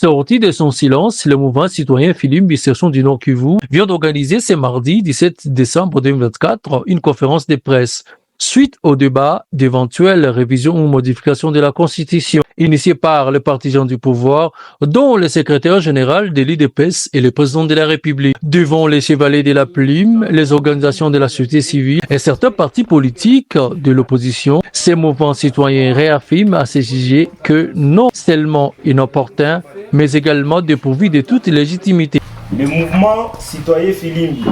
Sorti de son silence, le mouvement citoyen Philippe Bisserson du Nord Kivu vient d'organiser ce mardi 17 décembre 2024 une conférence de presse suite au débat d'éventuelles révisions ou modifications de la Constitution initiée par les partisans du pouvoir, dont le secrétaire général de l'IDPS et le président de la République. Devant les chevaliers de la plume, les organisations de la société civile et certains partis politiques de l'opposition, ces mouvements citoyens réaffirment à ce sujet que non seulement inopportun, mais également dépourvu de toute légitimité. Le mouvement citoyen Filimbi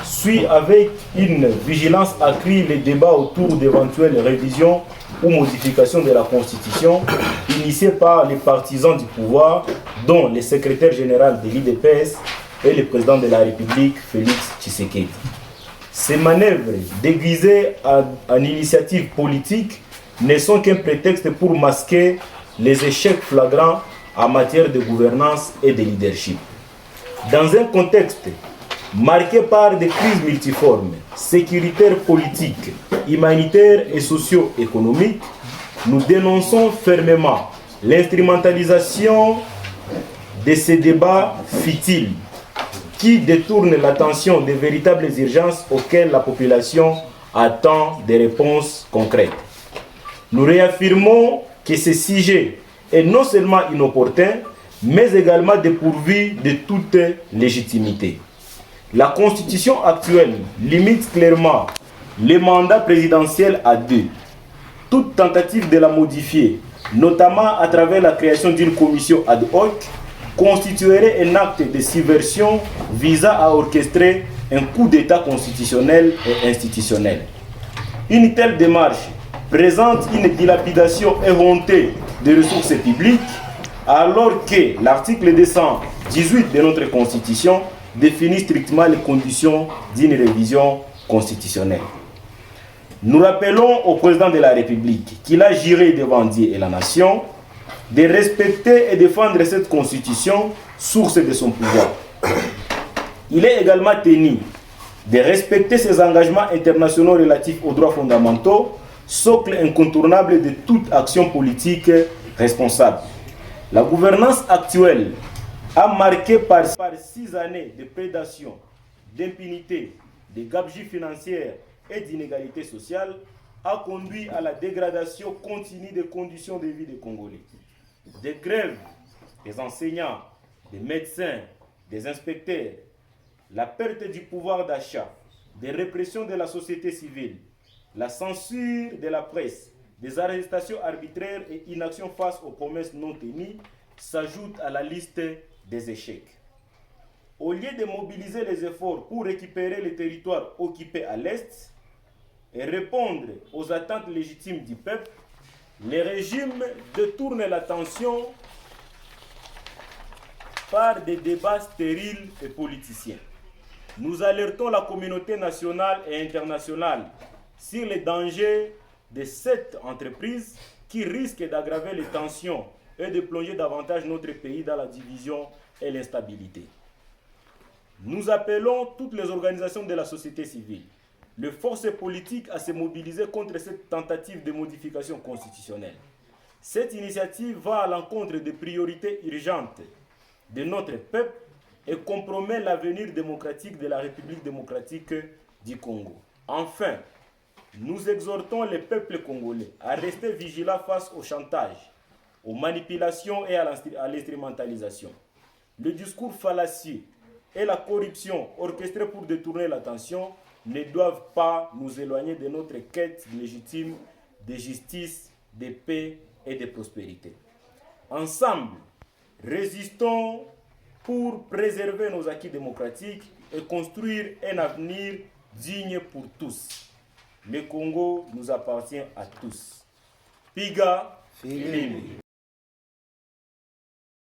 suit avec une vigilance accrue les débats autour d'éventuelles révisions ou modifications de la Constitution initiées par les partisans du pouvoir, dont le secrétaire général de l'IDPS et le président de la République, Félix Tshisekedi. Ces manœuvres déguisées en initiatives politiques ne sont qu'un prétexte pour masquer les échecs flagrants en matière de gouvernance et de leadership. Dans un contexte marqué par des crises multiformes, sécuritaires, politiques, humanitaires et socio-économiques, nous dénonçons fermement l'instrumentalisation de ces débats futiles qui détournent l'attention des véritables urgences auxquelles la population attend des réponses concrètes. Nous réaffirmons que ce sujet est non seulement inopportun, mais également dépourvu de toute légitimité. La Constitution actuelle limite clairement le mandat présidentiel à 2. Toute tentative de la modifier, notamment à travers la création d'une commission ad hoc, constituerait un acte de subversion visant à orchestrer un coup d'État constitutionnel et institutionnel. Une telle démarche présente une dilapidation éhontée des ressources publiques, alors que l'article 218 de notre Constitution définit strictement les conditions d'une révision constitutionnelle. Nous rappelons au président de la République qu'il a juré devant Dieu et la nation de respecter et défendre cette Constitution, source de son pouvoir. Il est également tenu de respecter ses engagements internationaux relatifs aux droits fondamentaux, socle incontournable de toute action politique responsable. La gouvernance actuelle a marqué par 6 années de prédation, d'impunité, de gabegie financière et d'inégalité sociale, a conduit à la dégradation continue des conditions de vie des Congolais. Des grèves des enseignants, des médecins, des inspecteurs, la perte du pouvoir d'achat, des répressions de la société civile, la censure de la presse, des arrestations arbitraires et inactions face aux promesses non tenues s'ajoutent à la liste des échecs. Au lieu de mobiliser les efforts pour récupérer les territoires occupés à l'Est et répondre aux attentes légitimes du peuple, les régimes détournent l'attention par des débats stériles et politiciens. Nous alertons la communauté nationale et internationale sur les dangers de cette entreprise qui risque d'aggraver les tensions et de plonger davantage notre pays dans la division et l'instabilité. Nous appelons toutes les organisations de la société civile, les forces politiques à se mobiliser contre cette tentative de modification constitutionnelle. Cette initiative va à l'encontre des priorités urgentes de notre peuple et compromet l'avenir démocratique de la République démocratique du Congo. Enfin, nous exhortons les peuples congolais à rester vigilants face au chantage, aux manipulations et à l'instrumentalisation. Le discours fallacieux et la corruption orchestrée pour détourner l'attention ne doivent pas nous éloigner de notre quête légitime de justice, de paix et de prospérité. Ensemble, résistons pour préserver nos acquis démocratiques et construire un avenir digne pour tous. Le Congo nous appartient à tous. Piga Filimbi.